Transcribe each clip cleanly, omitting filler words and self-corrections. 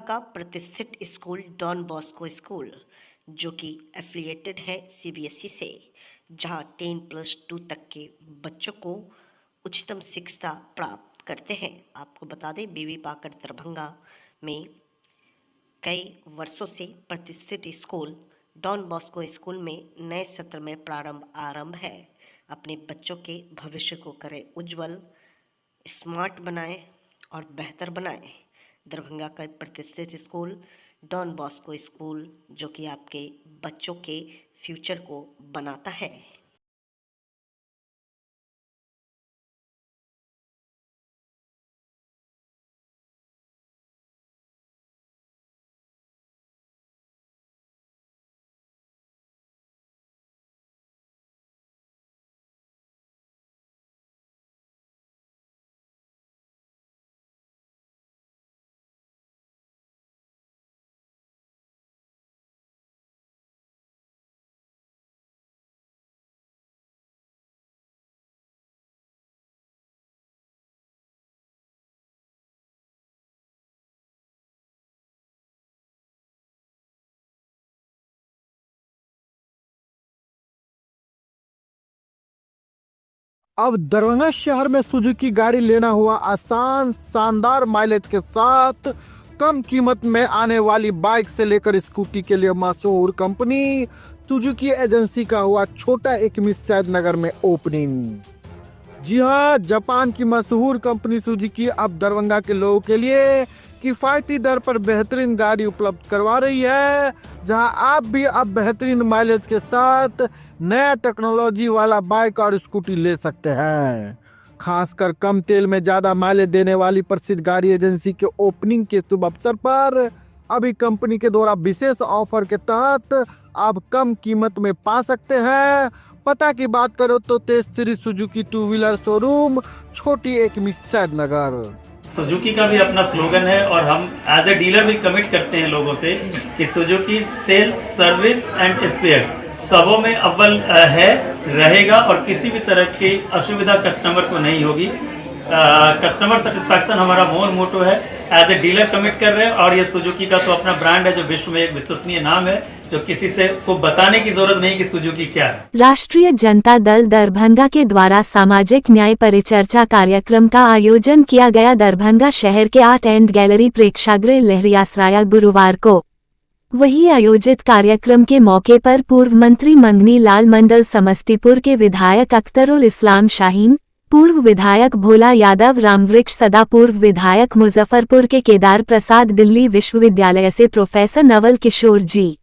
का प्रतिष्ठित school don Bosco school, जो कि एफिलिएटेड है सीबीएसई से, जहां 10+2 तक के बच्चों को उच्चतम शिक्षा प्राप्त करते हैं। आपको बता दें, बीबी पाकर दरभंगा में कई वर्षों से प्रतिष्ठित स्कूल डॉन बॉस्को स्कूल में नए सत्र में आरंभ है। अपने बच्चों के भविष्य को करें उज्जवल, स्मार्ट बनाएं और बेहतर बनाएं। दरभंगा का प्रतिष्ठित स्कूल डॉन बॉस्को स्कूल, जो कि आपके बच्चों के फ्यूचर को बनाता है। अब दरभंगा शहर में सुजुकी गाड़ी लेना हुआ आसान, शानदार माइलेज के साथ कम कीमत में आने वाली बाइक से लेकर स्कूटी के लिए मशहूर कंपनी सुजुकी एजेंसी का हुआ छोटा एक मिस नगर में ओपनिंग। जी हाँ, जापान की मशहूर कंपनी सुजुकी अब दरभंगा के लोगों के लिए किफायती दर पर बेहतरीन गाड़ी उपलब्ध करवा रही है, जहां आप भी अब बेहतरीन माइलेज के साथ नया टेक्नोलॉजी वाला बाइक और स्कूटी ले सकते हैं। खासकर कम तेल में ज्यादा माइलेज देने वाली प्रसिद्ध गाड़ी एजेंसी के ओपनिंग के शुभ अवसर पर अभी कंपनी के द्वारा विशेष ऑफर के तहत आप कम कीमत में पा सकते हैं। पता की बात करो तो तेज श्री सुजुकी 2 व्हीलर शोरूम, छोटी एक मिस्सैद नगर। सुजुकी का भी अपना स्लोगन है और हम एज ए डीलर भी कमिट करते हैं लोगों से कि Suzuki sales, service and spare सबों में अव्वल है, रहेगा और किसी भी तरह की असुविधा कस्टमर को नहीं होगी। कस्टमर सेटिस्फैक्शन हमारा मोटो है, एज ए डीलर कमिट कर रहे हैं। और ये सुजुकी का तो अपना ब्रांड है, जो विश्व में एक विश्वसनीय नाम है, जो किसी से को बताने की जरूरत नहीं कि सुजुकी क्या है। राष्ट्रीय जनता दल दरभंगा के द्वारा सामाजिक न्याय परिचर्चा कार्यक्रम का आयोजन किया गया। दरभंगा शहर के आर्ट एंड गैलरी प्रेक्षागृह लहरियासराय गुरुवार को वही आयोजित कार्यक्रम के मौके पर पूर्व मंत्री मंगनी लाल मंडल समस्तीपुर के विधायक अख्तरुल इस्लाम शाहीन, पूर्व विधायक भोला यादव रामवृक्ष सदा, पूर्व विधायक मुजफ्फरपुर के केदार प्रसाद, दिल्ली विश्वविद्यालय से प्रोफेसर नवल किशोर जी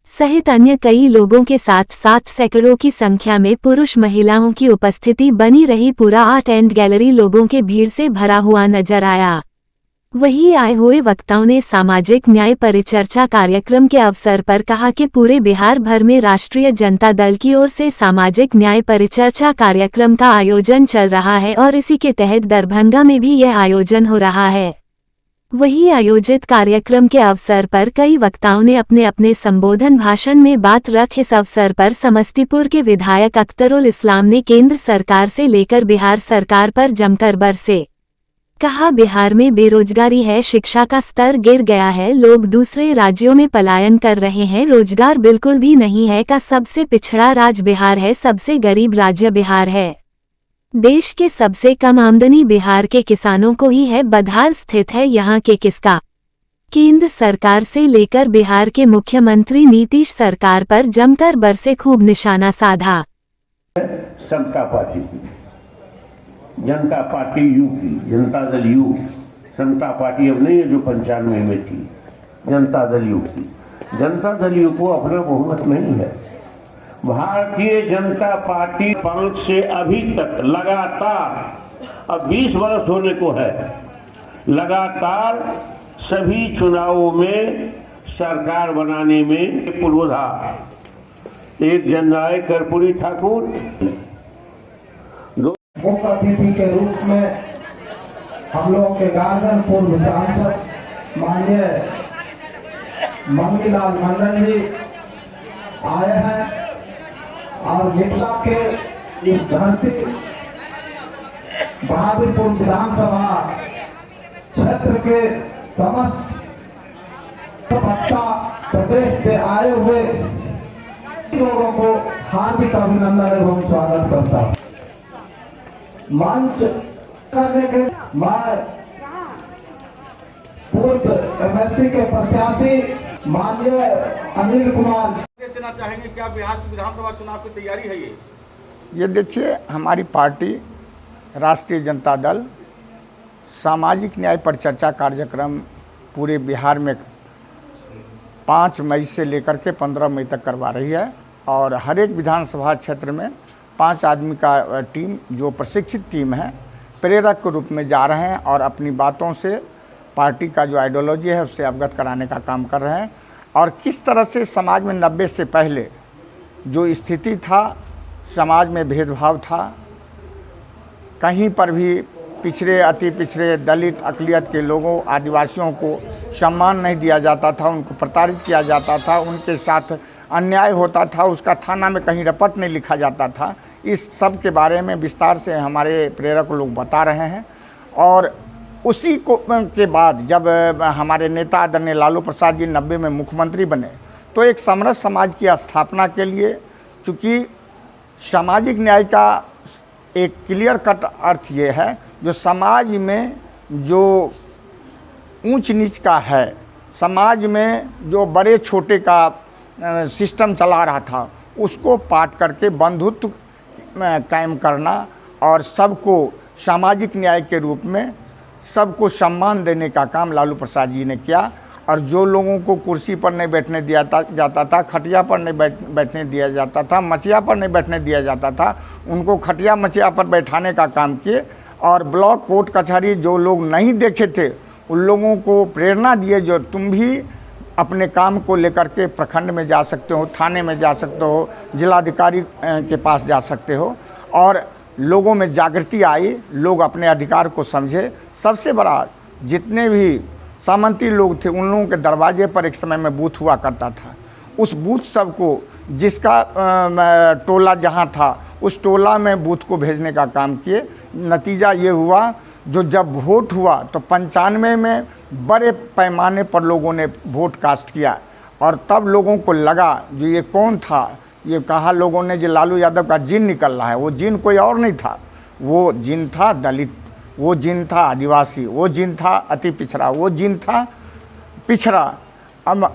सहित अन्य कई लोगों के साथ सैकड़ों की संख्या में पुरुष महिलाओं की उपस्थिति बनी रही। पूरा आर्ट एंड गैलरी लोगों के भीड़ से भरा हुआ नजर आया। वही आए हुए वक्ताओं ने सामाजिक न्याय परिचर्चा कार्यक्रम के अवसर पर कहा कि पूरे बिहार भर में राष्ट्रीय जनता दल की ओर से सामाजिक न्याय परिचर्चा कार्यक्रम का आयोजन चल रहा है और इसी के तहत दरभंगा में भी यह आयोजन हो रहा है। वही आयोजित कार्यक्रम के अवसर पर कई वक्ताओं ने अपने अपने संबोधन भाषण में बात रख। इस अवसर पर समस्तीपुर के विधायक अख्तरुल इस्लाम ने केंद्र सरकार से लेकर बिहार सरकार पर जमकर बरसे। कहा, बिहार में बेरोजगारी है, शिक्षा का स्तर गिर गया है, लोग दूसरे राज्यों में पलायन कर रहे हैं, रोजगार बिल्कुल भी नहीं है। का सबसे पिछड़ा राज्य बिहार है, सबसे गरीब राज्य बिहार है, देश के सबसे कम आमदनी बिहार के किसानों को ही है, बदहाल स्थित है यहाँ के किसका। केंद्र सरकार से लेकर बिहार के मुख्यमंत्री नीतीश सरकार पर जमकर बरसे, खूब निशाना साधा। समता पार्टी की, जनता पार्टी यू की, Janata Dal you, Samta party अब नहीं है जो 95 में थी, जनता दल यू की। जनता दल यू को अपना बहुमत नहीं है। भारतीय जनता पार्टी 5 से अभी तक लगातार, अब 20 वर्ष होने को है, लगातार सभी चुनावों में सरकार बनाने में पूर्वाधार। एक जननायक कर्पूरी ठाकुर, मुख्य अतिथि के रूप में हम लोगों के गार्जियन पूर्व सांसद माननीय मंगनीलाल मंडल जी आए हैं और मिथिला के इस धरती बहादुरपुर विधानसभा क्षेत्र के समस्त बक्सा प्रदेश से आए हुए लोगों को हार्दिक अभिनंदन एवं स्वागत करता हूं। मंच करने के मैं पूर्व एमएलसी के प्रत्याशी माननीय अनिल कुमार देना चाहेंगे। क्या बिहार विधानसभा चुनाव की तैयारी है ये देखिए, हमारी पार्टी राष्ट्रीय जनता दल सामाजिक न्याय पर चर्चा कार्यक्रम पूरे बिहार में 5 मई से लेकर के 15 मई तक करवा रही है और हर एक विधानसभा क्षेत्र में 5 आदमी का टीम, जो प्रशिक्षित टीम है, प्रेरक के रूप में जा रहे हैं और अपनी बातों से पार्टी का जो आइडियोलॉजी है उससे अवगत कराने का काम कर रहे हैं। और किस तरह से समाज में 90 से पहले जो स्थिति था, समाज में भेदभाव था, कहीं पर भी पिछड़े, अति पिछड़े, दलित, अक़लियत के लोगों, आदिवासियों को सम्मान नहीं दिया जाता था, उनको प्रताड़ित किया जाता था, उनके साथ अन्याय होता था, उसका थाना में कहीं रपट नहीं लिखा जाता था। इस सब के बारे में विस्तार से हमारे प्रेरक लोग बता रहे हैं। और उसी को के बाद जब हमारे नेता आदरणीय लालू प्रसाद जी 90 में मुख्यमंत्री बने तो एक समरस समाज की स्थापना के लिए, चूँकि सामाजिक न्याय का एक क्लियर कट अर्थ ये है, जो समाज में जो ऊंच नीच का है, समाज में जो बड़े छोटे का सिस्टम चला रहा था, उसको पाट करके बंधुत्व कायम करना और सबको सामाजिक न्याय के रूप में सबको सम्मान देने का काम लालू प्रसाद जी ने किया। और जो लोगों को कुर्सी पर नहीं बैठने दिया जाता था, खटिया पर नहीं बैठने दिया जाता था, मचिया पर नहीं बैठने दिया जाता था, उनको खटिया मचिया पर बैठाने का काम किए। और ब्लॉक, कोर्ट, कचहरी जो लोग नहीं देखे थे उन लोगों को प्रेरणा दिए, जो तुम भी अपने काम को लेकर के प्रखंड में जा सकते हो, थाने में जा सकते हो, जिलाधिकारी के पास जा सकते हो। और लोगों में जागृति आई, लोग अपने अधिकार को समझे। सबसे बड़ा, जितने भी सामंती लोग थे उन लोगों के दरवाजे पर एक समय में बूथ हुआ करता था। उस बूथ सबको, जिसका टोला जहां था, उस टोला में बूथ को भेजने का काम किए। नतीजा ये हुआ, जो जब वोट हुआ तो 95 में बड़े पैमाने पर लोगों ने वोट कास्ट किया। और तब लोगों को लगा जो ये कौन था, ये कहा लोगों ने, जो लालू यादव का जिन निकल रहा है। वो जिन कोई और नहीं था, वो जिन था दलित, वो जिन था आदिवासी, वो जिन था अति पिछड़ा, वो जिन था पिछड़ा,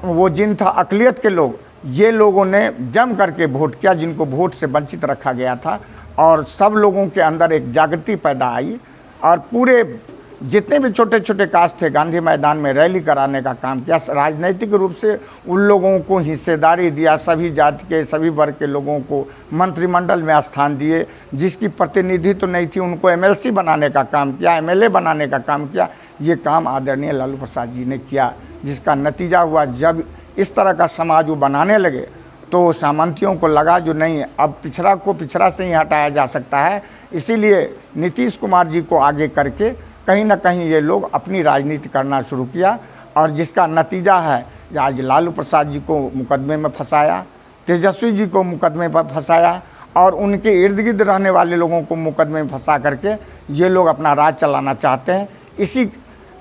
वो जिन था अक़लियत के लोग। ये लोगों ने जम करके वोट किया, जिनको वोट से वंचित रखा गया था। और सब लोगों के अंदर एक जागृति पैदा आई और पूरे जितने भी छोटे छोटे कास्ट थे, गांधी मैदान में रैली कराने का काम किया। राजनीतिक रूप से उन लोगों को हिस्सेदारी दिया, सभी जाति के, सभी वर्ग के लोगों को मंत्रिमंडल में स्थान दिए। जिसकी प्रतिनिधि तो नहीं थी, उनको एमएलसी बनाने का काम किया, एमएलए बनाने का काम किया। ये काम आदरणीय लालू प्रसाद जी ने किया, जिसका नतीजा हुआ, जब इस तरह का समाज वो बनाने लगे तो सामंतियों को लगा जो नहीं, अब पिछड़ा को पिछड़ा से ही हटाया जा सकता है। इसीलिए नीतीश कुमार जी को आगे करके कहीं ना कहीं ये लोग अपनी राजनीति करना शुरू किया। और जिसका नतीजा है, आज लालू प्रसाद जी को मुकदमे में फंसाया, तेजस्वी जी को मुकदमे पर फंसाया और उनके इर्द गिर्द रहने वाले लोगों को मुकदमे में फंसा करके ये लोग अपना राज चलाना चाहते हैं। इसी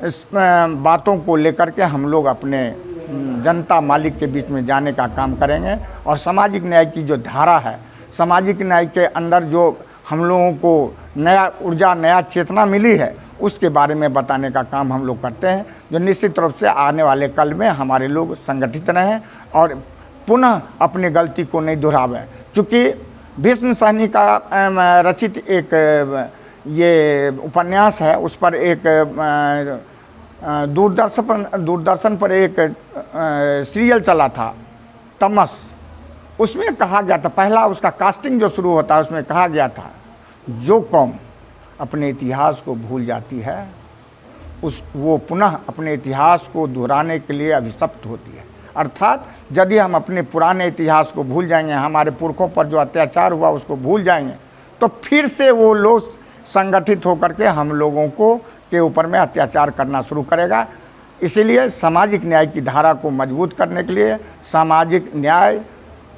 बातों को लेकर के हम लोग अपने जनता मालिक के बीच में जाने का काम करेंगे। और सामाजिक न्याय की जो धारा है, सामाजिक न्याय के अंदर जो हम लोगों को नया ऊर्जा, नया चेतना मिली है, उसके बारे में बताने का काम हम लोग करते हैं, जो निश्चित रूप से आने वाले कल में हमारे लोग संगठित रहें और पुनः अपनी गलती को नहीं दोहरावें। चूँकि भीष्म सहनी का रचित एक ये उपन्यास है, उस पर एक दूरदर्शन पर एक सीरियल चला था, तमस। उसमें कहा गया था, पहला उसका कास्टिंग जो शुरू होता है उसमें कहा गया था, जो कौम अपने इतिहास को भूल जाती है वो पुनः अपने इतिहास को दोहराने के लिए अभिशप्त होती है। अर्थात यदि हम अपने पुराने इतिहास को भूल जाएंगे, हमारे पुरखों पर जो अत्याचार हुआ उसको भूल जाएंगे, तो फिर से वो लोग संगठित होकर के हम लोगों को के ऊपर में अत्याचार करना शुरू करेगा। इसीलिए सामाजिक न्याय की धारा को मजबूत करने के लिए सामाजिक न्याय,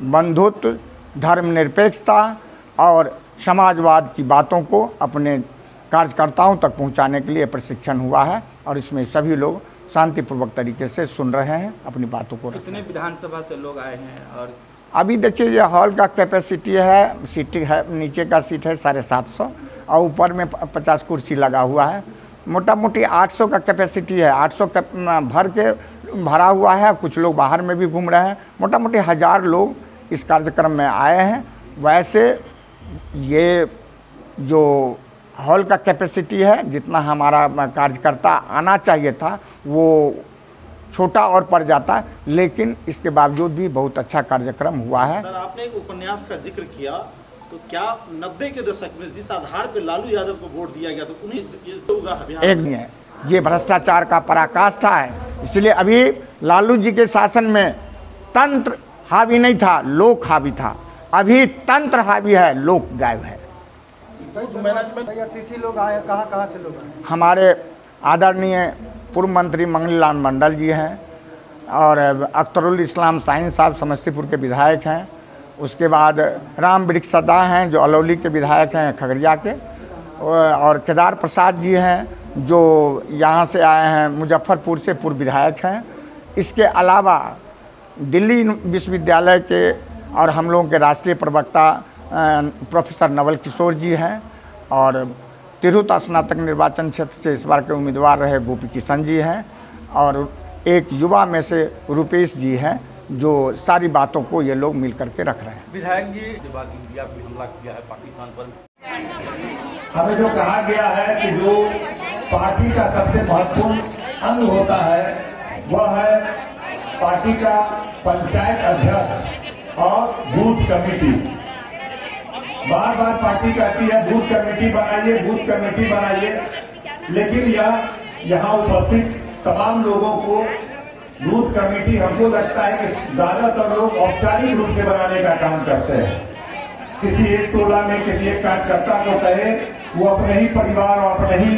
बंधुत्व, धर्मनिरपेक्षता और समाजवाद की बातों को अपने कार्यकर्ताओं तक पहुंचाने के लिए प्रशिक्षण हुआ है और इसमें सभी लोग शांतिपूर्वक तरीके से सुन रहे हैं, अपनी बातों को। कितने विधानसभा से लोग आए हैं? और अभी देखिए, ये हॉल का कैपेसिटी है, सीट है, नीचे का सीट है 750 और ऊपर में 50 कुर्सी लगा हुआ है। मोटा मोटी 800 का कैपेसिटी है, 800 भर के भरा हुआ है। कुछ लोग बाहर में भी घूम रहे हैं। मोटा मोटी 1000 लोग इस कार्यक्रम में आए हैं। वैसे ये जो हॉल का कैपेसिटी है, जितना हमारा कार्यकर्ता आना चाहिए था वो छोटा और पड़ जाता है, लेकिन इसके बावजूद भी बहुत अच्छा कार्यक्रम हुआ है। सर, आपने एक उपन्यास का जिक्र किया, तो क्या 90 के दशक में जिस आधार पर लालू यादव को वोट दिया गया तो उन्हें एक नहीं है, ये भ्रष्टाचार का पराकाष्ठा है। इसलिए अभी लालू जी के शासन में तंत्र हावी नहीं था, लोक हावी था। अभी तंत्र हावी है, लोक गायब है। अतिथि लोग आए, कहाँ से लोग आए? हमारे आदरणीय पूर्व मंत्री मंगलीलाल मंडल जी हैं और अख्तरुल इस्लाम साइन साहब समस्तीपुर के विधायक हैं। उसके बाद राम वृक्ष सदा हैं जो अलौली के विधायक हैं खगड़िया के, और केदार प्रसाद जी हैं जो यहाँ से आए हैं, मुजफ्फरपुर से पूर्व विधायक हैं। इसके अलावा दिल्ली विश्वविद्यालय के और हम लोगों के राष्ट्रीय प्रवक्ता प्रोफेसर नवल किशोर जी हैं, और तिरहुत स्नातक निर्वाचन क्षेत्र से इस बार के उम्मीदवार रहे गोपी किशन जी हैं, और एक युवा में से रुपेश जी हैं, जो सारी बातों को ये लोग मिल करके रख रहे हैं। विधायक जी, इंडिया पे हमला किया है पाकिस्तान पर, हमें जो कहा गया है कि जो पार्टी का सबसे महत्वपूर्ण अंग होता है वह है पार्टी का पंचायत अध्यक्ष और बूथ कमेटी। बार बार पार्टी कहती है बूथ कमेटी बनाइए, बूथ कमेटी बनाइए, लेकिन यह यहाँ उपस्थित तमाम लोगों को बूथ कमेटी हमको लगता है कि ज्यादातर लोग औपचारिक रूप से बनाने का काम करते हैं। किसी एक टोला में किसी एक कार्यकर्ता को कहे, वो अपने ही परिवार और अपने ही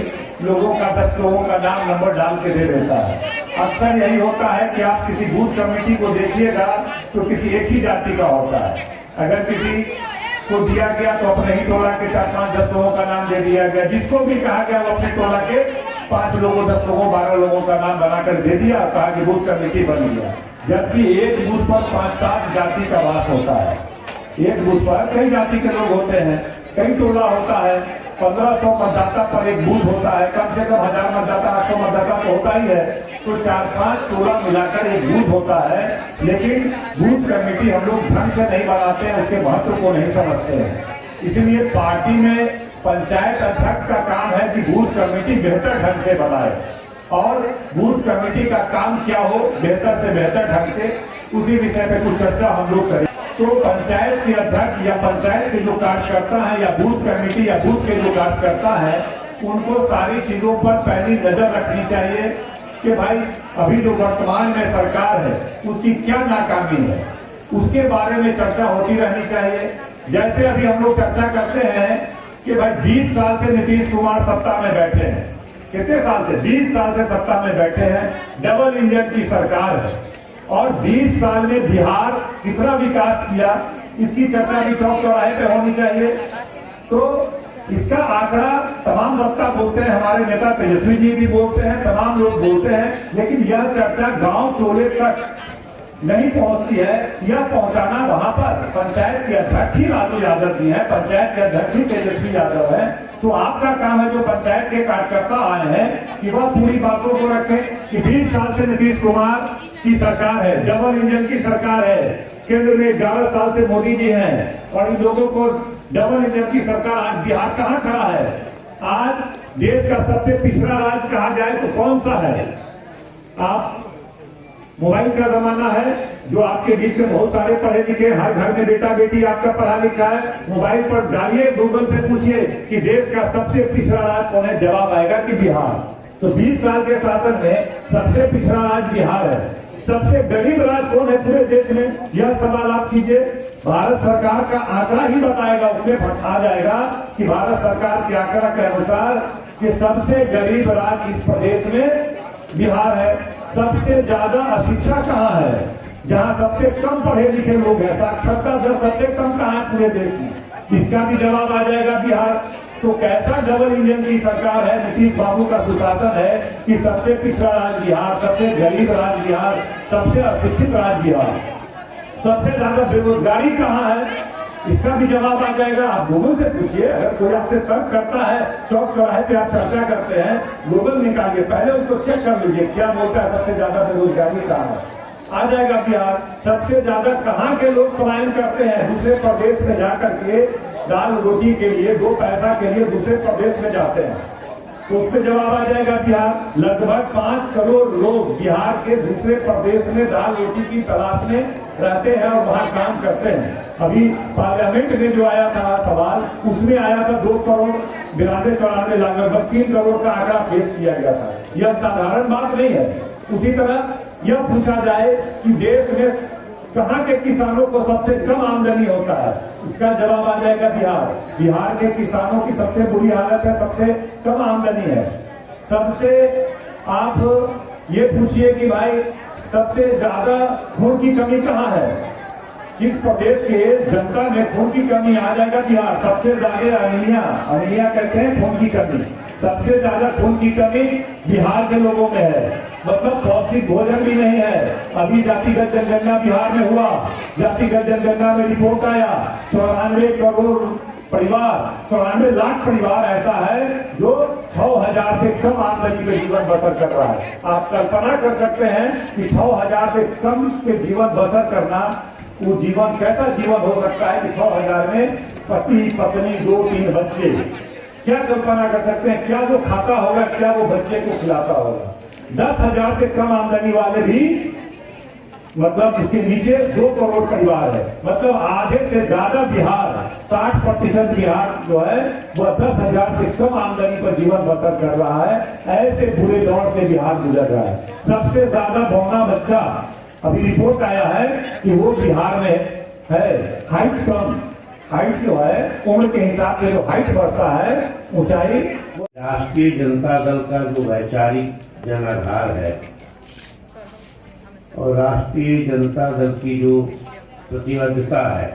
लोगों का 10 लोगों का नाम नंबर डाल के दे देता है। अक्सर यही होता है कि आप किसी बूथ कमेटी को देखिएगा तो किसी एक ही जाति का होता है। अगर किसी को दिया गया तो अपने ही टोला के 4-5-10 लोगों का नाम दे दिया गया। जिसको भी कहा गया वो अपने टोला के 5 लोगों, 10 लोगों, 12 लोगों का नाम बनाकर दे दिया, कहा कि बूथ कमेटी बन गया। जबकि एक बूथ पर 5-7 जाति का वास होता है। एक बूथ पर कई जाति के लोग होते हैं, कई टोला होता है, 1500 मतदाता पर एक बूथ होता है, कम से कम 1000 मतदाता, 800 मतदाता तो होता ही है, तो 4-5 टोला मिलाकर एक बूथ होता है। लेकिन बूथ कमेटी हम लोग ढंग से नहीं बनाते हैं, उसके महत्व को नहीं समझते हैं। इसलिए पार्टी में पंचायत अध्यक्ष का काम है कि बूथ कमेटी बेहतर ढंग से बनाए, और बूथ कमेटी का काम क्या हो, बेहतर से बेहतर ढंग से, उसी विषय पे कुछ चर्चा हम लोग करें। तो पंचायत के अध्यक्ष या पंचायत के जो कार्यकर्ता है या बूथ कमेटी या बूथ के जो कार्यकर्ता है, उनको सारी चीजों पर पहली नजर रखनी चाहिए कि भाई अभी जो वर्तमान में सरकार है उसकी क्या नाकामी है, उसके बारे में चर्चा होती रहनी चाहिए। जैसे अभी हम लोग चर्चा करते हैं कि भाई 20 साल से नीतीश कुमार सत्ता में बैठे हैं। कितने साल से? 20 साल से सत्ता में बैठे हैं। डबल इंजन की सरकार है, और 20 साल में बिहार कितना विकास किया, इसकी चर्चा भी चौक चौराहे पे होनी चाहिए। तो इसका आंकड़ा तमाम सत्ता बोलते हैं, हमारे नेता तेजस्वी जी भी बोलते हैं, तमाम लोग बोलते हैं, लेकिन यह चर्चा गांव चोले तक नहीं पहुंचती है। यह पहुंचाना वहां पर पंचायत के अध्यक्ष ही लालू यादव जी हैं, पंचायत के अध्यक्ष ही तेजस्वी यादव है। तो आपका काम है, जो पंचायत के कार्यकर्ता आए हैं, कि वह पूरी बातों को रखें कि 20 साल से नीतीश कुमार की सरकार है, डबल इंजन की सरकार है, केंद्र में 11 साल से मोदी जी हैं, और इन लोगों को डबल इंजन की सरकार। आज बिहार कहाँ खड़ा है? आज देश का सबसे पिछड़ा राज्य कहा जाए तो कौन सा है? आप मोबाइल का जमाना है, जो आपके बीच में बहुत सारे पढ़े लिखे, हर घर में बेटा बेटी आपका पढ़ा लिखा है, मोबाइल पर डालिए, गूगल पे पूछिए कि देश का सबसे पिछड़ा राज्य कौन है, जवाब आएगा कि बिहार। तो 20 साल के शासन में सबसे पिछड़ा राज्य बिहार है। सबसे गरीब राज्य कौन है पूरे देश में, यह सवाल आप कीजिए। भारत सरकार का आंकड़ा ही बताएगा, उसमें आ जाएगा कि भारत सरकार के आंकड़ा के अनुसार कि सबसे गरीब राज्य इस प्रदेश में बिहार है। सबसे ज्यादा अशिक्षा कहाँ है? जहाँ सबसे कम पढ़े लिखे लोग हैं, साक्षरता दर सबसे कम कहाँ है पूरे देश में, इसका भी जवाब आ जाएगा बिहार। तो कैसा डबल इंजन की सरकार है, नीतीश बाबू का सुशासन है कि सबसे पिछड़ा राज्य बिहार, सबसे गरीब राज्य बिहार, सबसे अशिक्षित राज्य बिहार, सबसे ज्यादा बेरोजगारी कहाँ है, इसका भी जवाब आ जाएगा। आप गूगल से पूछिए, अगर कोई आपसे तर्क करता है, चौक चौराहे पे आप चर्चा करते हैं, गूगल निकालिए, पहले उसको चेक कर लीजिए क्या बोलता है सबसे ज्यादा बेरोजगारी कहाँ है, आ जाएगा बिहार। सबसे ज्यादा कहाँ के लोग पलायन करते हैं, दूसरे प्रदेश में जाकर के दाल रोटी के लिए, 2 पैसा के लिए दूसरे प्रदेश में जाते हैं, तो उस पर जवाब आ जाएगा बिहार। लगभग 5 करोड़ लोग बिहार के दूसरे प्रदेश में दाल रोटी की तलाश में रहते हैं और वहां काम करते हैं। अभी पार्लियामेंट में जो आया था सवाल, उसमें आया था 2 करोड़ 92-94 लाख, लगभग 3 करोड़ का आंकड़ा पेश किया गया था। यह साधारण बात नहीं है। उसी तरह यह पूछा जाए कि देश में कहाँ के किसानों को सबसे कम आमदनी होता है, इसका जवाब आ जाएगा बिहार। बिहार के किसानों की सबसे बुरी हालत है, सबसे कम आमदनी है। सबसे आप ये पूछिए कि भाई सबसे ज्यादा खून की कमी कहाँ है, किस प्रदेश के जनता में खून की कमी, आ जाएगा बिहार। सबसे ज्यादा अनिमिया कहते हैं खून की कमी, सबसे ज्यादा खून की कमी बिहार के लोगों में है। मतलब पौष्टिक भोजन भी नहीं है। अभी जातिगत जनगणना बिहार में हुआ, जातिगत जनगणना में रिपोर्ट आया 94 करोड़ परिवार, 94 लाख परिवार ऐसा है जो 6,000 से कम आमदनी पे जीवन बसर कर रहा है। आप कल्पना कर सकते हैं कि 6,000 से कम के जीवन बसर करना, वो जीवन कैसा जीवन हो सकता है कि 6,000 में पति पत्नी 2-3 बच्चे, क्या कल्पना कर सकते हैं, क्या वो खाता होगा, क्या वो बच्चे को खिलाता होगा। 10,000 से कम आमदनी वाले भी, मतलब इसके नीचे 2 करोड़ परिवार है, मतलब आधे से ज्यादा बिहार, 60% बिहार जो है वह 10,000 से कम आमदनी पर जीवन बसर कर रहा है। ऐसे बुरे दौर से बिहार गुजर रहा है। सबसे ज्यादा बौना बच्चा, अभी रिपोर्ट आया है कि वो बिहार में है। हाइट कम, हाइट जो है उम्र के हिसाब से जो हाइट बढ़ता है, ऊंचाई। राष्ट्रीय जनता दल का जो वैचारिक जनाधार है और राष्ट्रीय जनता दल की जो प्रतिबद्धता है,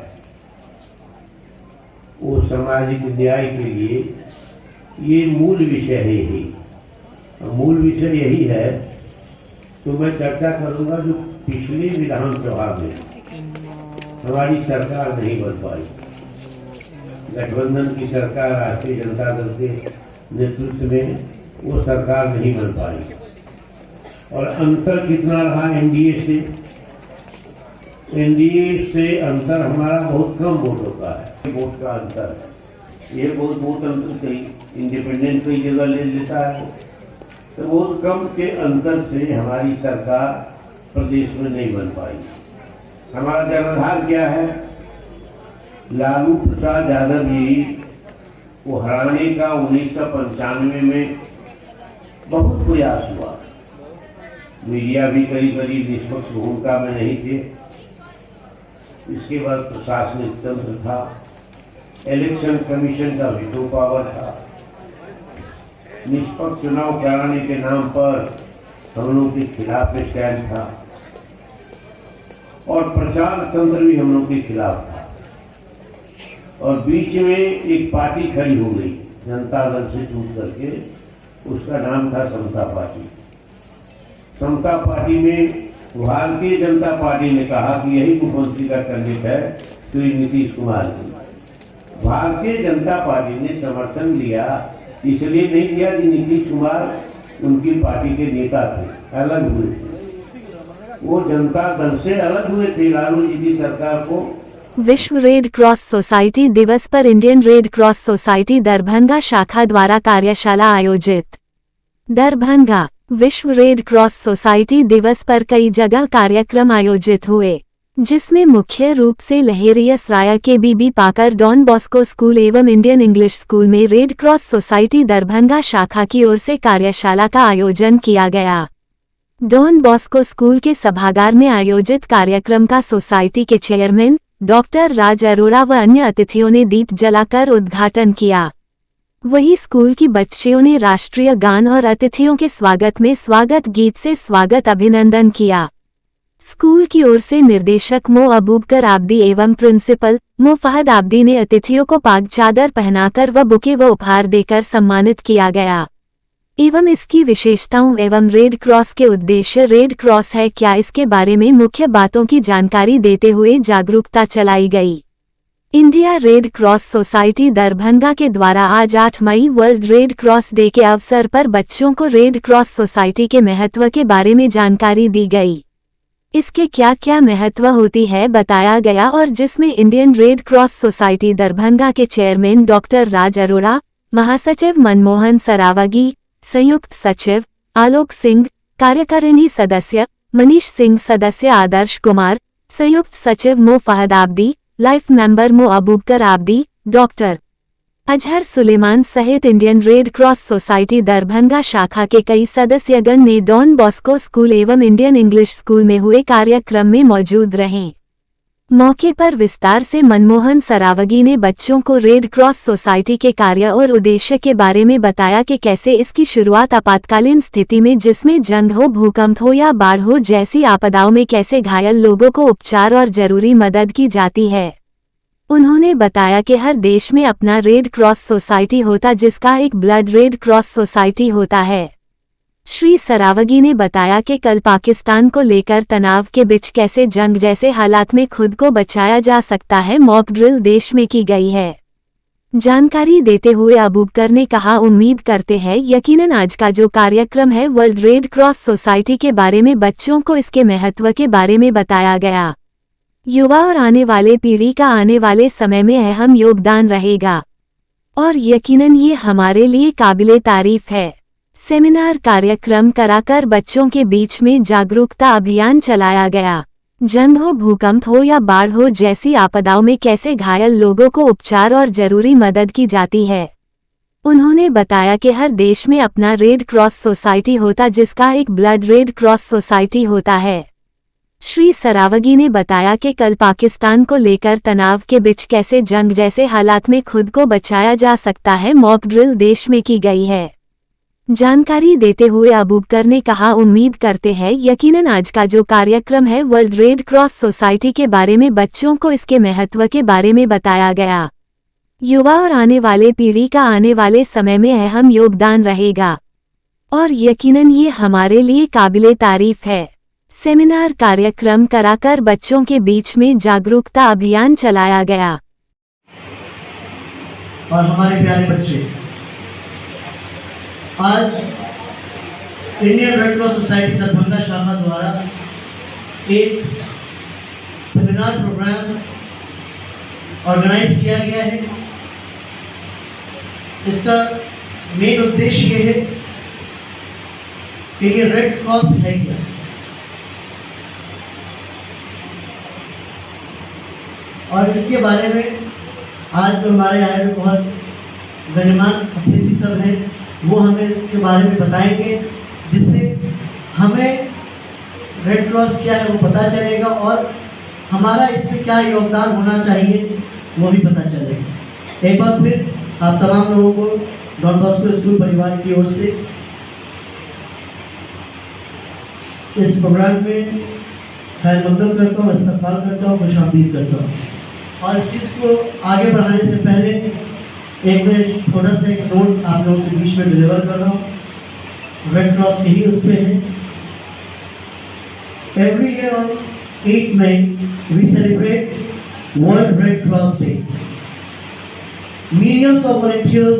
वो सामाजिक न्याय के लिए ये मूल विषय है ही। और मूल विषय यही है, तो मैं चर्चा करूंगा जो पिछले विधानसभा में हमारी सरकार नहीं बन पाई, गठबंधन की सरकार राष्ट्रीय जनता दल के नेतृत्व में वो सरकार नहीं बन पाई। और अंतर कितना रहा एनडीए से, एनडीए से अंतर हमारा बहुत कम वोट होता है, वोट का अंतर है। ये बहुत अंतर कहीं इंडिपेंडेंट कई जगह ले लेता है, तो बहुत कम के अंतर से हमारी सरकार प्रदेश में नहीं बन पाई। हमारा जनाधार क्या है, लालू प्रसाद यादव जी को हराने का 1995 में बहुत प्रयास हुआ। मीडिया भी करीब निष्पक्ष भूमिका में नहीं थे। इसके बाद प्रशासनिक तंत्र था, इलेक्शन कमीशन का वीटो पावर था, निष्पक्ष चुनाव कराने के नाम पर हम लोग के खिलाफ स्टैंड था और प्रचार तंत्र भी हम लोग के खिलाफ था। और बीच में एक पार्टी खड़ी हो गई जनता दल से छूट करके, उसका नाम था समता पार्टी। समता पार्टी में भारतीय जनता पार्टी ने कहा कि यही मुख्यमंत्री का कैंडिडेट है श्री नीतीश कुमार जी। भारतीय जनता पार्टी ने समर्थन लिया, इसलिए नहीं किया कि नीतीश कुमार उनकी पार्टी के नेता थे, अलग हुए थे, वो जनता दल से अलग हुए थे लालू जी की सरकार को। विश्व रेड क्रॉस सोसाइटी दिवस पर Indian red cross society Darbhanga शाखा द्वारा कार्यशाला आयोजित। दरभंगा विश्व रेड क्रॉस सोसाइटी दिवस पर कई जगह कार्यक्रम आयोजित हुए, जिसमें मुख्य रूप से लहेरियासराय के बीबी पाकर डॉन बॉस्को स्कूल एवं इंडियन इंग्लिश स्कूल में रेड क्रॉस सोसाइटी दरभंगा शाखा की ओर से कार्यशाला का आयोजन किया गया। डॉन बॉस्को स्कूल के सभागार में आयोजित कार्यक्रम का सोसाइटी के चेयरमैन डॉक्टर राज अरोड़ा व अन्य अतिथियों ने दीप जलाकर उद्घाटन किया। वहीं स्कूल की बच्चियों ने राष्ट्रीय गान और अतिथियों के स्वागत में स्वागत गीत से स्वागत अभिनंदन किया। स्कूल की ओर से निर्देशक मो अबूबकर आब्दी एवं प्रिंसिपल मो फहद आब्दी ने अतिथियों को पाग चादर पहनाकर व बुके व उपहार देकर सम्मानित किया गया एवं इसकी विशेषताओं एवं रेड क्रॉस के उद्देश्य रेड क्रॉस है क्या इसके बारे में मुख्य बातों की जानकारी देते हुए जागरूकता चलाई गई। India red cross society Darbhanga के द्वारा आज 8 मई वर्ल्ड रेड क्रॉस डे के अवसर पर बच्चों को रेड क्रॉस सोसाइटी के महत्व के बारे में जानकारी दी गई। इसके क्या क्या महत्व होती है बताया गया और जिसमें Indian red cross society Darbhanga के चेयरमैन डॉक्टर राज अरोड़ा, महासचिव मनमोहन सरावगी, संयुक्त सचिव आलोक सिंह, कार्यकारिणी सदस्य मनीष सिंह, सदस्य आदर्श कुमार, संयुक्त सचिव मो फहद आब्दी, लाइफ मेंबर मो अबूबकर आब्दी, डॉक्टर अजहर सुलेमान सहित Indian red cross society Darbhanga शाखा के कई सदस्यगण ने डॉन बॉस्को स्कूल एवं इंडियन इंग्लिश स्कूल में हुए कार्यक्रम में मौजूद रहे। मौके पर विस्तार से मनमोहन सरावगी ने बच्चों को रेड क्रॉस सोसाइटी के कार्य और उद्देश्य के बारे में बताया कि कैसे इसकी शुरुआत आपातकालीन स्थिति में जिसमें जंग हो, भूकंप हो या बाढ़ हो जैसी आपदाओं में कैसे घायल लोगों को उपचार और जरूरी मदद की जाती है। उन्होंने बताया कि हर देश में अपना रेड क्रॉस सोसाइटी होता जिसका एक ब्लड रेड क्रॉस सोसाइटी होता है। श्री सरावगी ने बताया कि कल पाकिस्तान को लेकर तनाव के बीच कैसे जंग जैसे हालात में खुद को बचाया जा सकता है, मॉक ड्रिल देश में की गई है। जानकारी देते हुए अबूबकर ने कहा, उम्मीद करते हैं यकीनन आज का जो कार्यक्रम है वर्ल्ड रेड क्रॉस सोसाइटी के बारे में बच्चों को इसके महत्व के बारे में बताया गया। युवा और आने वाले पीढ़ी का आने वाले समय में अहम योगदान रहेगा और यकीनन ये हमारे लिए काबिले तारीफ है। सेमिनार कार्यक्रम कराकर बच्चों के बीच में जागरूकता अभियान चलाया गया। जंग हो, भूकंप हो या बाढ़ हो जैसी आपदाओं में कैसे घायल लोगों को उपचार और जरूरी मदद की जाती है। उन्होंने बताया कि हर देश में अपना रेड क्रॉस सोसाइटी होता जिसका एक ब्लड रेड क्रॉस सोसाइटी होता है। श्री सरावगी ने बताया कि कल पाकिस्तान को लेकर तनाव के बीच कैसे जंग जैसे हालात में खुद को बचाया जा सकता है, मॉक ड्रिल देश में की गई है। जानकारी देते हुए अबूबकर ने कहा, उम्मीद करते हैं यकीनन आज का जो कार्यक्रम है वर्ल्ड रेड क्रॉस सोसाइटी के बारे में बच्चों को इसके महत्व के बारे में बताया गया। युवा और आने वाले पीढ़ी का आने वाले समय में अहम योगदान रहेगा और यकीनन ये हमारे लिए काबिले तारीफ है। सेमिनार कार्यक्रम कराकर बच्चों के बीच में जागरूकता अभियान चलाया गया। और हमारे प्यारे बच्चे, आज Indian red cross society Darbhanga शाखा द्वारा एक सेमिनार प्रोग्राम ऑर्गेनाइज किया गया है। इसका मेन उद्देश्य ये है कि ये रेड क्रॉस है क्या, और इसके बारे में आज जो हमारे यहाँ पे बहुत गणमान्य अतिथि सब हैं वो हमें इसके बारे में बताएंगे, जिससे हमें रेड क्रॉस क्या है वो पता चलेगा और हमारा इसमें क्या योगदान होना चाहिए वो भी पता चलेगा। एक बार फिर आप तमाम लोगों को डॉन बॉस्को स्कूल परिवार की ओर से इस प्रोग्राम में खैर मकदम करता हूँ, इस्तकबाल करता हूँ, खुशामदीद करता हूँ। और इस चीज़ को आगे बढ़ाने से पहले एक मैं छोटा सा एक नोट आप लोगों के बीच में डिलीवर कर रहा हूँ। रेड क्रॉस के ही उस पर है। Every year on 8 May we celebrate World Red Cross Day. Millions of volunteers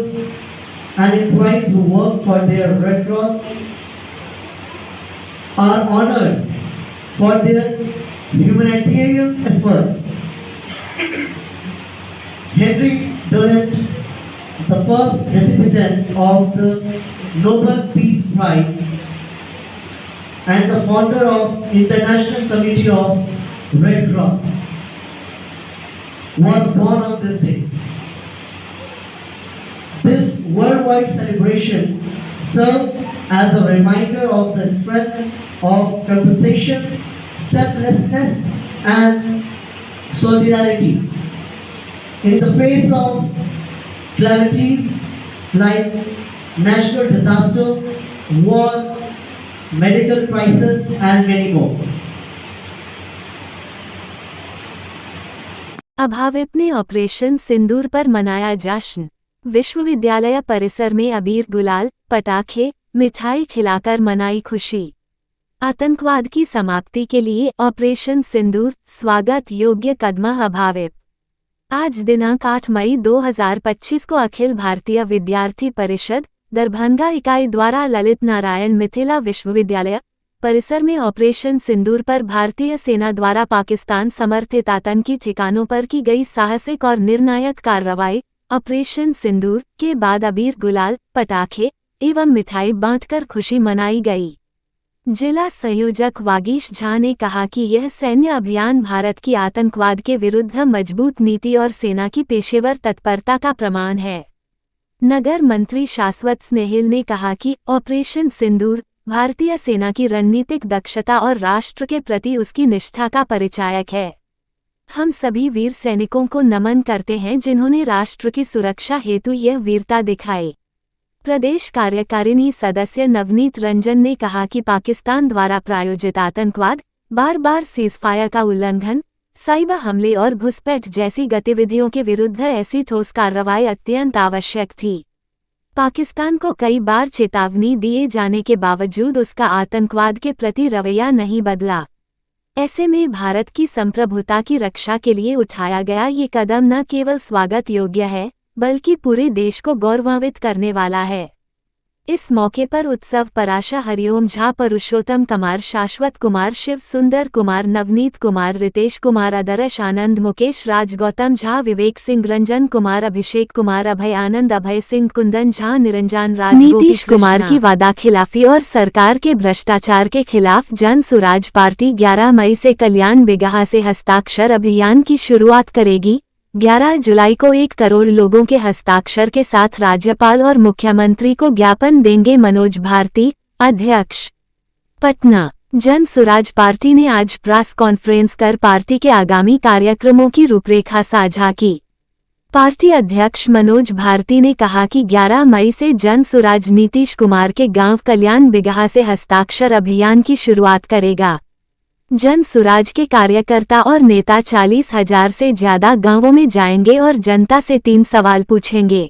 and employees who work for their Red Cross are honored for their humanitarian effort. Henry Dunant, the first recipient of the Nobel Peace Prize and the founder of International Committee of Red Cross, was born on this day. This worldwide celebration serves as a reminder of the strength of compassion, selflessness, and solidarity in the face of calamities like natural disaster, war, medical crisis, and many more. ABVP ने operation सिंदूर पर मनाया जश्न। विश्वविद्यालय परिसर में अबीर गुलाल, पटाखे, मिठाई खिलाकर मनाई खुशी। आतंकवाद की समाप्ति के लिए ऑपरेशन सिंदूर स्वागत योग्य कदम अभाविप। आज दिनांक 8 मई 2025 को अखिल भारतीय विद्यार्थी परिषद दरभंगा इकाई द्वारा ललित नारायण मिथिला विश्वविद्यालय परिसर में ऑपरेशन सिंदूर पर भारतीय सेना द्वारा पाकिस्तान समर्थित आतंकी ठिकानों पर की गई साहसिक और निर्णायक कार्रवाई ऑपरेशन सिंदूर के बाद अबीर गुलाल, पटाखे एवं मिठाई बांटकर खुशी मनाई गई। जिला संयोजक वागीश झा ने कहा कि यह सैन्य अभियान भारत की आतंकवाद के विरुद्ध मजबूत नीति और सेना की पेशेवर तत्परता का प्रमाण है। नगर मंत्री शाश्वत स्नेहिल ने कहा कि ऑपरेशन सिंदूर भारतीय सेना की रणनीतिक दक्षता और राष्ट्र के प्रति उसकी निष्ठा का परिचायक है। हम सभी वीर सैनिकों को नमन करते हैं जिन्होंने राष्ट्र की सुरक्षा हेतु यह वीरता दिखाई। प्रदेश कार्यकारिणी सदस्य नवनीत रंजन ने कहा कि पाकिस्तान द्वारा प्रायोजित आतंकवाद, बार बार सीजफायर का उल्लंघन, साइबर हमले और घुसपैठ जैसी गतिविधियों के विरुद्ध ऐसी ठोस कार्रवाई अत्यंत आवश्यक थी। पाकिस्तान को कई बार चेतावनी दिए जाने के बावजूद उसका आतंकवाद के प्रति रवैया नहीं बदला। ऐसे में भारत की संप्रभुता की रक्षा के लिए उठाया गया ये कदम न केवल स्वागत योग्य है बल्कि पूरे देश को गौरवान्वित करने वाला है। इस मौके पर उत्सव पराशा हरिओम झा, पुरुषोत्तम कुमार, शाश्वत कुमार, शिव सुंदर कुमार, नवनीत कुमार, रितेश कुमार, आदर्श आनंद, मुकेश राज, गौतम झा, विवेक सिंह, रंजन कुमार, अभिषेक कुमार, अभय आनंद, अभय सिंह, कुंदन झा, निरंजन राज, नीतीश कुमार की वादा खिलाफी और सरकार के भ्रष्टाचार के खिलाफ जन सुराज पार्टी 11 मई से कल्याण बिगहा से हस्ताक्षर अभियान की शुरुआत करेगी। 11 जुलाई को 1 करोड़ लोगों के हस्ताक्षर के साथ राज्यपाल और मुख्यमंत्री को ज्ञापन देंगे मनोज भारती, अध्यक्ष, पटना। जन सुराज पार्टी ने आज प्रेस कॉन्फ्रेंस कर पार्टी के आगामी कार्यक्रमों की रूपरेखा साझा की। पार्टी अध्यक्ष मनोज भारती ने कहा कि 11 मई से जन सुराज नीतीश कुमार के गांव कल्याण बिगहा से हस्ताक्षर अभियान की शुरुआत करेगा। जन सुराज के कार्यकर्ता और नेता 40,000 से ज्यादा गांवों में जाएंगे और जनता से 3 सवाल पूछेंगे।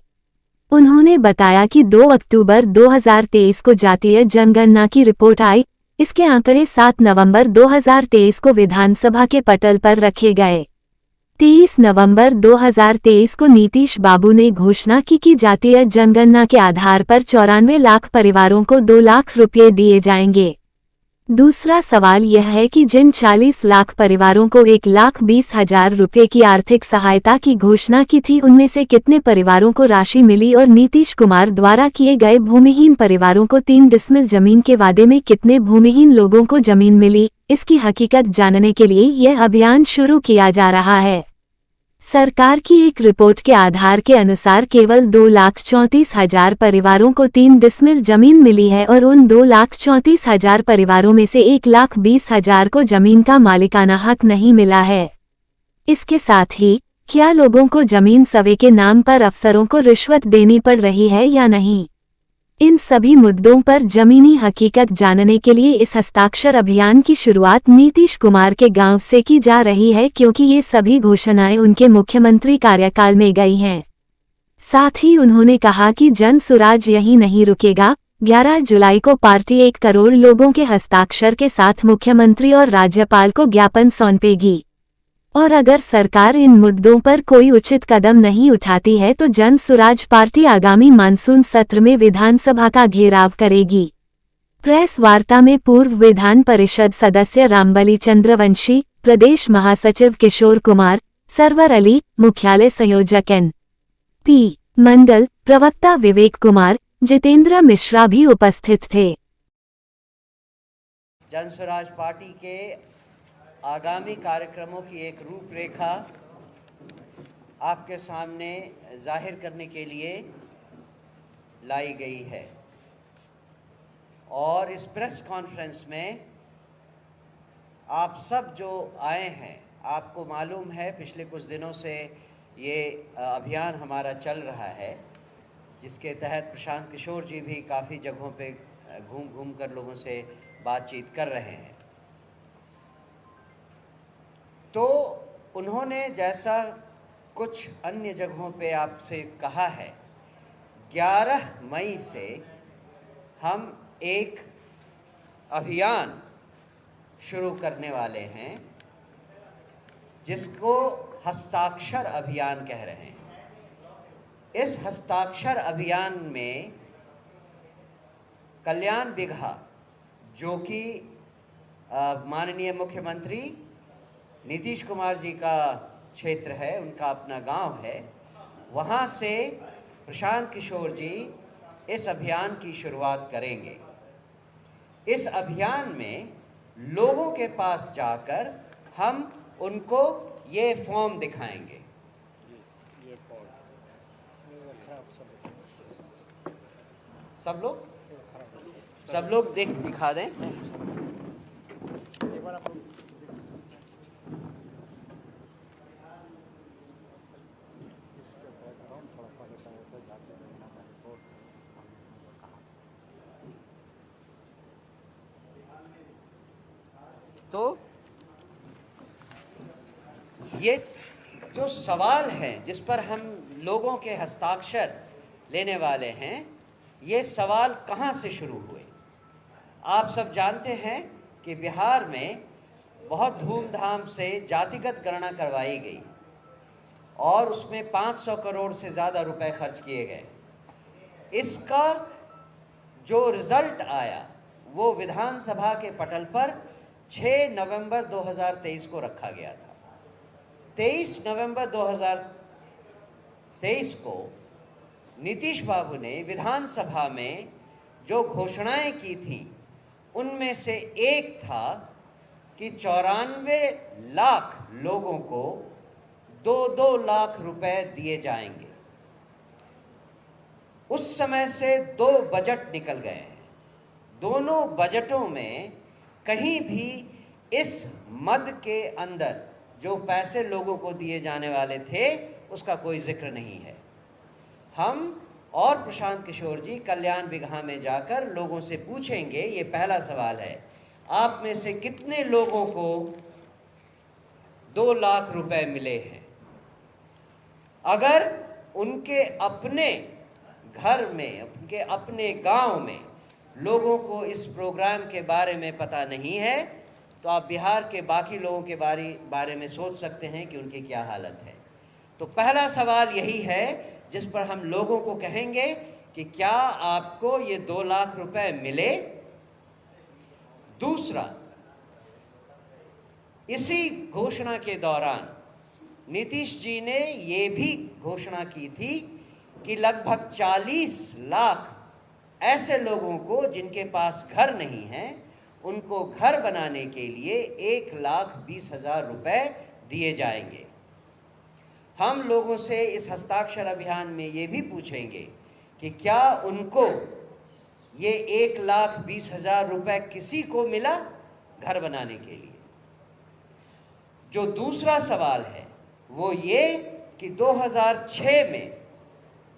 उन्होंने बताया कि 2 अक्टूबर 2023 को जातीय जनगणना की रिपोर्ट आई। इसके आंकड़े 7 नवंबर 2023 को विधानसभा के पटल पर रखे गए। 23 नवंबर 2023 को नीतीश बाबू ने घोषणा की कि जातीय जनगणना के आधार पर 94 लाख परिवारों को 2 लाख रुपये दिए जाएंगे। दूसरा सवाल यह है कि जिन 40 लाख परिवारों को 1,20,000 रुपये की आर्थिक सहायता की घोषणा की थी उनमें से कितने परिवारों को राशि मिली और नीतीश कुमार द्वारा किए गए भूमिहीन परिवारों को 3 डिसमिल जमीन के वादे में कितने भूमिहीन लोगों को जमीन मिली, इसकी हकीकत जानने के लिए यह अभियान शुरू किया जा रहा है। सरकार की एक रिपोर्ट के आधार के अनुसार केवल 2,34,000 परिवारों को 3 डिसमिल जमीन मिली है और उन 2,34,000 परिवारों में से 1,20,000 को जमीन का मालिकाना हक नहीं मिला है। इसके साथ ही क्या लोगों को जमीन सवे के नाम पर अफसरों को रिश्वत देनी पड़ रही है या नहीं, इन सभी मुद्दों पर जमीनी हकीकत जानने के लिए इस हस्ताक्षर अभियान की शुरुआत नीतीश कुमार के गांव से की जा रही है, क्योंकि ये सभी घोषणाएं उनके मुख्यमंत्री कार्यकाल में गई हैं। साथ ही उन्होंने कहा कि जन सुराज यहीं नहीं रुकेगा। 11 जुलाई को पार्टी 1 करोड़ लोगों के हस्ताक्षर के साथ मुख्यमंत्री और राज्यपाल को ज्ञापन सौंपेगी और अगर सरकार इन मुद्दों पर कोई उचित कदम नहीं उठाती है तो जन सुराज पार्टी आगामी मानसून सत्र में विधानसभा का घेराव करेगी। प्रेस वार्ता में पूर्व विधान परिषद सदस्य रामबली चंद्रवंशी, प्रदेश महासचिव किशोर कुमार, सरवर अली, मुख्यालय संयोजक N.P. मंडल, प्रवक्ता विवेक कुमार, जितेंद्र मिश्रा भी उपस्थित थे। जन सुराज पार्टी के आगामी कार्यक्रमों की एक रूपरेखा आपके सामने जाहिर करने के लिए लाई गई है और इस प्रेस कॉन्फ्रेंस में आप सब जो आए हैं, आपको मालूम है पिछले कुछ दिनों से ये अभियान हमारा चल रहा है, जिसके तहत प्रशांत किशोर जी भी काफ़ी जगहों पे घूम कर लोगों से बातचीत कर रहे हैं। तो उन्होंने जैसा कुछ अन्य जगहों पे आपसे कहा है, 11 मई से हम एक अभियान शुरू करने वाले हैं जिसको हस्ताक्षर अभियान कह रहे हैं। इस हस्ताक्षर अभियान में कल्याण बिगहा, जो कि माननीय मुख्यमंत्री नीतीश कुमार जी का क्षेत्र है, उनका अपना गांव है, वहां से प्रशांत किशोर जी इस अभियान की शुरुआत करेंगे। इस अभियान में लोगों के पास जाकर हम उनको ये फॉर्म दिखाएंगे। सब लोग दिखा दें। तो ये जो सवाल है जिस पर हम लोगों के हस्ताक्षर लेने वाले हैं, ये सवाल कहाँ से शुरू हुए? आप सब जानते हैं कि बिहार में बहुत धूमधाम से जातिगत गणना करवाई गई और उसमें 500 करोड़ से ज़्यादा रुपए खर्च किए गए। इसका जो रिजल्ट आया वो विधानसभा के पटल पर 6 नवंबर 2023 को रखा गया था। 23 नवंबर 2023 को नीतीश बाबू ने विधानसभा में जो घोषणाएं की थी, उनमें से एक था कि 94 लाख लोगों को 2-2 लाख रुपए दिए जाएंगे। उस समय से 2 बजट निकल गए हैं। दोनों बजटों में कहीं भी इस मद के अंदर जो पैसे लोगों को दिए जाने वाले थे उसका कोई जिक्र नहीं है। हम और प्रशांत किशोर जी कल्याण बिगहा में जाकर लोगों से पूछेंगे, ये पहला सवाल है, आप में से कितने लोगों को 2 लाख रुपए मिले हैं? अगर उनके अपने घर में, उनके अपने गांव में लोगों को इस प्रोग्राम के बारे में पता नहीं है, तो आप बिहार के बाकी लोगों के बारे में सोच सकते हैं कि उनकी क्या हालत है। तो पहला सवाल यही है जिस पर हम लोगों को कहेंगे कि क्या आपको ये 2 लाख रुपए मिले? दूसरा, इसी घोषणा के दौरान नीतीश जी ने ये भी घोषणा की थी कि लगभग 40 लाख ऐसे लोगों को जिनके पास घर नहीं है, उनको घर बनाने के लिए 1,20,000 रुपए दिए जाएंगे। हम लोगों से इस हस्ताक्षर अभियान में ये भी पूछेंगे कि क्या उनको ये 1,20,000 रुपए किसी को मिला घर बनाने के लिए? जो दूसरा सवाल है वो ये कि 2006 में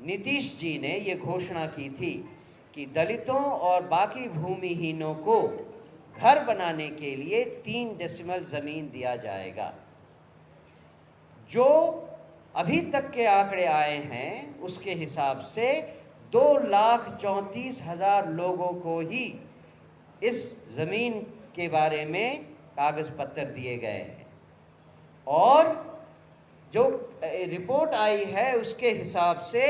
नीतीश जी ने ये घोषणा की थी कि दलितों और बाकी भूमिहीनों को घर बनाने के लिए 3 डेसिमल जमीन दिया जाएगा। जो अभी तक के आंकड़े आए हैं उसके हिसाब से 2,34,000 लोगों को ही इस जमीन के बारे में कागज पत्र दिए गए हैं और जो रिपोर्ट आई है उसके हिसाब से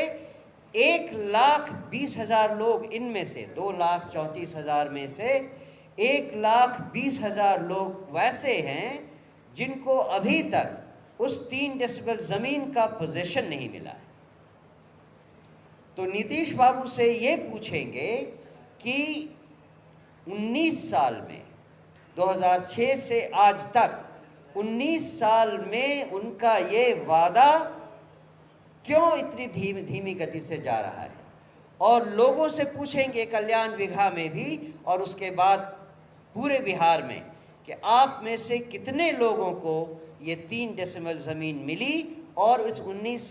1,20,000 लोग, इनमें से 2,34,000 में से 1,20,000 लोग वैसे हैं जिनको अभी तक उस 3 डेसिबल जमीन का पोजीशन नहीं मिला है। तो नीतीश बाबू से ये पूछेंगे कि 19 साल में, 2006 से आज तक 19 साल में उनका ये वादा क्यों इतनी धीमी गति से जा रहा है, और लोगों से पूछेंगे कल्याण बिगहा में भी और उसके बाद पूरे बिहार में कि आप में से कितने लोगों को ये 3 डेसिमल जमीन मिली और इस 19 साल